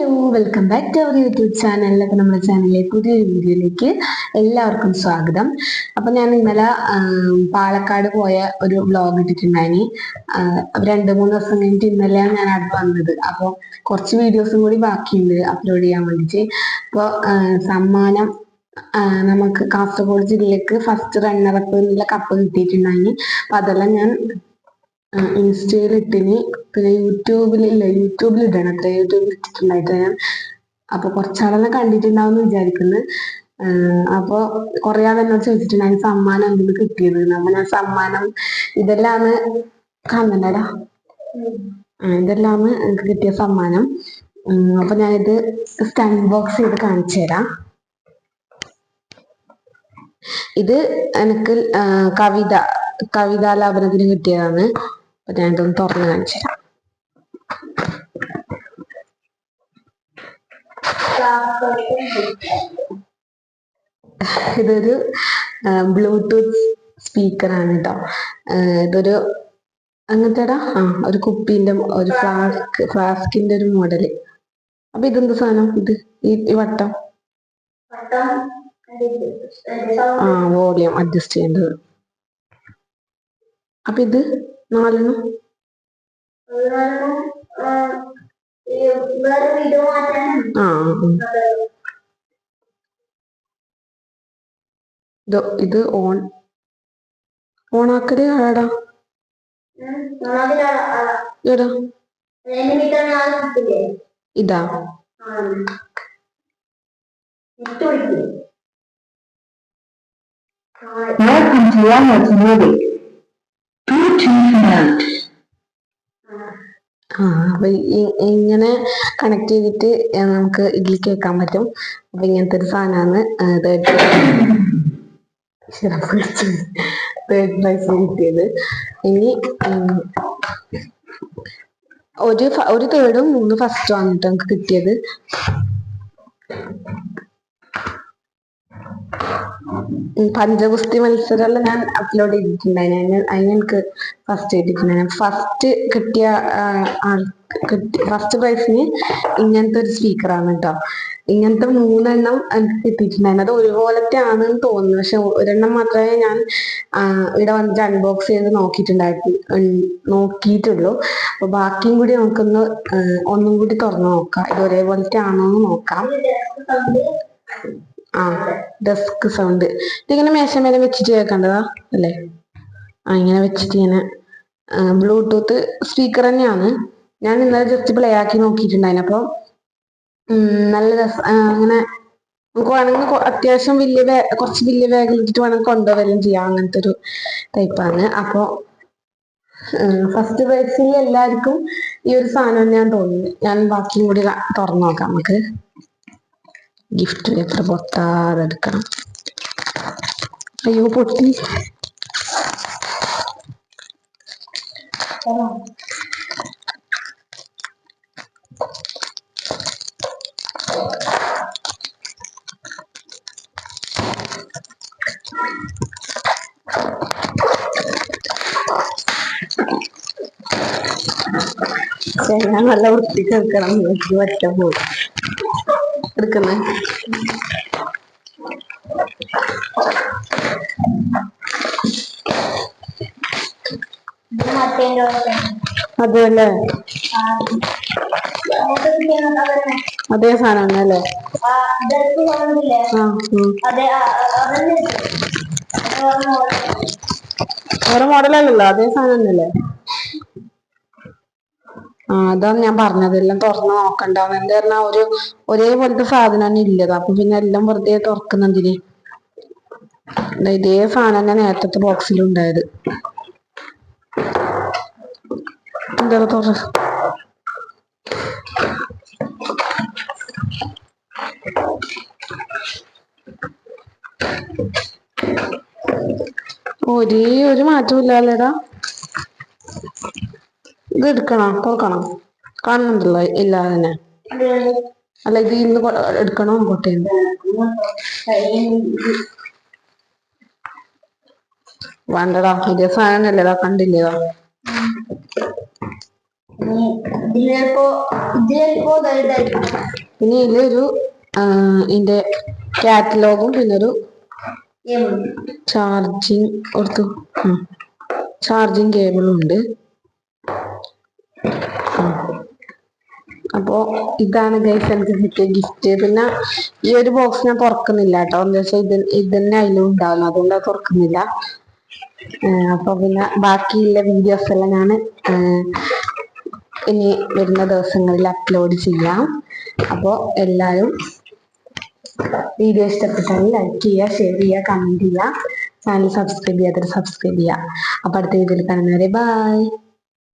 Hello, welcome back to our YouTube channel. അപ്പോൾ നമ്മുടെ ചാനലിലെ പുതിയൊരു വീഡിയോയിലേക്ക് എല്ലാവർക്കും സ്വാഗതം. അപ്പോൾ ഞാൻ ഇന്നലെ പാലക്കാട് പോയ ഒരു വ്ലോഗ് ഇട്ടിട്ടുണ്ടായിന്. 2-3 ദിവസം കഴിഞ്ഞിട്ട് ഇന്നലെയാണ് ഞാൻ അവിടെ വന്നത്. അപ്പോൾ കുറച്ച് വീഡിയോസും കൂടി ബാക്കിയുണ്ട് അപ്ലോഡ് ചെയ്യാൻ വേണ്ടിയിട്ട്. അപ്പോൾ സമ്മാനം നമുക്ക് കാസർഗോഡ് ജില്ലക്ക് ഫസ്റ്റ് റണ്ണറപ്പ് എന്നുള്ള കപ്പ് കിട്ടിയിട്ടുണ്ടായിന്. അപ്പോൾ അതെല്ലാം ഞാൻ ഇൻസ്റ്റയിൽ ഇട്ടിന്. പിന്നെ യൂട്യൂബിൽ ഇടണം. അത്ര യൂട്യൂബിൽ ഇട്ടിട്ടുണ്ടായിട്ട് ഞാൻ അപ്പൊ കുറച്ചാളെല്ലാം കണ്ടിട്ടുണ്ടാവും എന്ന് വിചാരിക്കുന്നു. അപ്പൊ കുറെ ആൾ എന്നോട് ചോദിച്ചിട്ടുണ്ടായി സമ്മാനം എന്തെങ്കിലും കിട്ടിയത്. അപ്പൊ ഞാൻ സമ്മാനം ഇതെല്ലാമാണ് കാണണ്ടടാ, ഇതെല്ലാമാണ് എനിക്ക് കിട്ടിയ സമ്മാനം. അപ്പൊ ഞാനിത് സ്റ്റാൻഡ് ബോക്സ് ചെയ്ത് കാണിച്ചു തരാം. ഇത് എനിക്ക് കവിതാലാപനത്തിന് കിട്ടിയതാണ്. അപ്പൊ ഞാനിതൊന്ന് തുറന്ന് കാണിച്ചു തരാം. ഇതൊരു ബ്ലൂടൂത്ത് സ്പീക്കറാണ് കേട്ടോ. ഇതൊരു അങ്ങനത്തെടാ ഒരു കുപ്പീന്റെ ഒരു ഫ്ലാസ്കിന്റെ ഒരു മോഡല്. അപ്പൊ ഇതെന്ത് സാധനം? ഇത് ഈ വട്ടം വോളിയം അഡ്ജസ്റ്റ് ചെയ്യേണ്ടത്. അപ്പൊ ഇത് 4 ഇത് ഓണാക്കല് ആടാ ഇതാ. അപ്പൊ ഇങ്ങനെ കണക്ട് ചെയ്തിട്ട് നമുക്ക് ഇതിൽ കേൾക്കാൻ പറ്റും. അപ്പൊ ഇങ്ങനത്തെ ഒരു സാധനമാണ് തേർഡ് പ്രൈസ് കിട്ടിയത്. ഇനി ഒരു തേർഡും 3 ഫസ്റ്റും ആണ് കേട്ടോ നമുക്ക് കിട്ടിയത്. പഞ്ചഗുസ്തി മത്സരമെല്ലാം ഞാൻ അപ്ലോഡ് ചെയ്തിട്ടുണ്ടായിരുന്നു. അതിന് എനിക്ക് ഫസ്റ്റ് കിട്ടിയിട്ടുണ്ടായിരുന്നു. ഫസ്റ്റ് പ്രൈസിന് ഇങ്ങനത്തെ ഒരു സ്പീക്കറാണ് കേട്ടോ. ഇങ്ങനത്തെ 3 എണ്ണം എനിക്ക് കിട്ടിയിട്ടുണ്ടായിരുന്നു. അത് ഒരുപോലത്തെ ആണെന്ന് തോന്നുന്നു. പക്ഷെ ഒരെണ്ണം മാത്രമേ ഞാൻ ഇവിടെ വന്നിട്ട് അൺബോക്സ് ചെയ്ത് നോക്കിയിട്ടുള്ളൂ. അപ്പൊ ബാക്കിയും കൂടി നമുക്കൊന്ന് ഒന്നും കൂടി തുറന്നു നോക്കാം. ഇത് ഒരേപോലത്തെ ആണോ എന്ന് നോക്കാം. ഡെസ്ക് സൗണ്ട് ഇതിങ്ങനെ മേശമേലെ വെച്ചിട്ട് കേൾക്കേണ്ടതാ അല്ലേ? ഇങ്ങനെ വെച്ചിട്ട് ഇങ്ങനെ ബ്ലൂടൂത്ത് സ്പീക്കർ തന്നെയാണ്. ഞാൻ ഇന്നലെ ജസ്റ്റ് പ്ലേ ആക്കി നോക്കിയിട്ടുണ്ടായിരുന്നു. അപ്പൊ നല്ല രസം. അങ്ങനെ നമുക്ക് വേണമെങ്കിൽ അത്യാവശ്യം കുറച്ച് വലിയ ബാഗിൽ ഇട്ടിട്ട് വേണമെങ്കിൽ കൊണ്ടുപോവുകയും ചെയ്യാം. അങ്ങനത്തെ ഒരു ടൈപ്പാണ്. അപ്പൊ ഫസ്റ്റ് പ്രൈസിൽ എല്ലാവർക്കും ഈ ഒരു സാധനം ഞാൻ തോന്നുന്നു. ഞാൻ ബാക്കിയും കൂടി തുറന്നു നോക്കാം. നമുക്ക് ഗിഫ്റ്റ് എത്ര പൊട്ടാതെ എടുക്കണം. അയ്യോ പൊട്ടി. ഞാൻ നല്ല വൃത്തിക്ക് എടുക്കണം. ഒറ്റ പോയി എടുക്കുന്നേ. അതല്ലേ അതേ സാധനം അല്ലേ? വേറെ മോഡലല്ലല്ലോ, അതേ സാധനം തന്നെയല്ലേ? അതാണ് ഞാൻ പറഞ്ഞത് എല്ലാം തുറന്ന് നോക്കണ്ടാവും. എന്താ പറഞ്ഞാൽ ഒരേപോലത്തെ സാധനമാണ് ഇല്ലത്. അപ്പൊ പിന്നെ എല്ലാം വെറുതെ തുറക്കുന്നതിന്. ഇതേ സാധനം തന്നെ നേരത്തെ ബോക്സിലുണ്ടായത്. എന്താ തുറ ഒരു മാറ്റവും ഇല്ലല്ലേടാ. ഇത് എടുക്കണോ തുറക്കണോ? കാണുന്നുണ്ടല്ലോ ഇല്ല തന്നെ. അല്ല ഇത് ഇന്ന് എടുക്കണോ കോട്ടയം? വേണ്ടടാ, ഇതേ സാധനം അല്ലേടാ, കണ്ടില്ലേടാ. പിന്നെ ഇതിലൊരു ഇതിന്റെ കാറ്റലോഗും പിന്നെ ഒരു ചാർജിങ് കേബിളും ഉണ്ട്. അപ്പോ ഇതാണ് ഗൈസ് എനിക്ക് കിട്ടിയ ഗിഫ്റ്റ്. പിന്നെ ഈ ഒരു ബോക്സ് ഞാൻ തുറക്കുന്നില്ല കേട്ടോ, എന്താ വെച്ചാൽ ഇത് തന്നെ അതിലും ഉണ്ടാവുന്നു, അതുകൊണ്ട് അത് തുറക്കുന്നില്ല. അപ്പൊ പിന്നെ ബാക്കിയുള്ള വീഡിയോസ് എല്ലാം ഞാൻ ഇനി വരുന്ന ദിവസങ്ങളിൽ അപ്ലോഡ് ചെയ്യാം. അപ്പോൾ എല്ലാവരും വീഡിയോ ഇഷ്ടപ്പെട്ടാൽ ലൈക്ക് ചെയ്യുക, ഷെയർ ചെയ്യുക, കമന്റ് ചെയ്യുക, ചാനൽ സബ്സ്ക്രൈബ് ചെയ്യാത്തവർ സബ്സ്ക്രൈബ് ചെയ്യുക. അപ്പൊ അടുത്ത വീഡിയോയിൽ കാണുന്നവരെ ബൈ.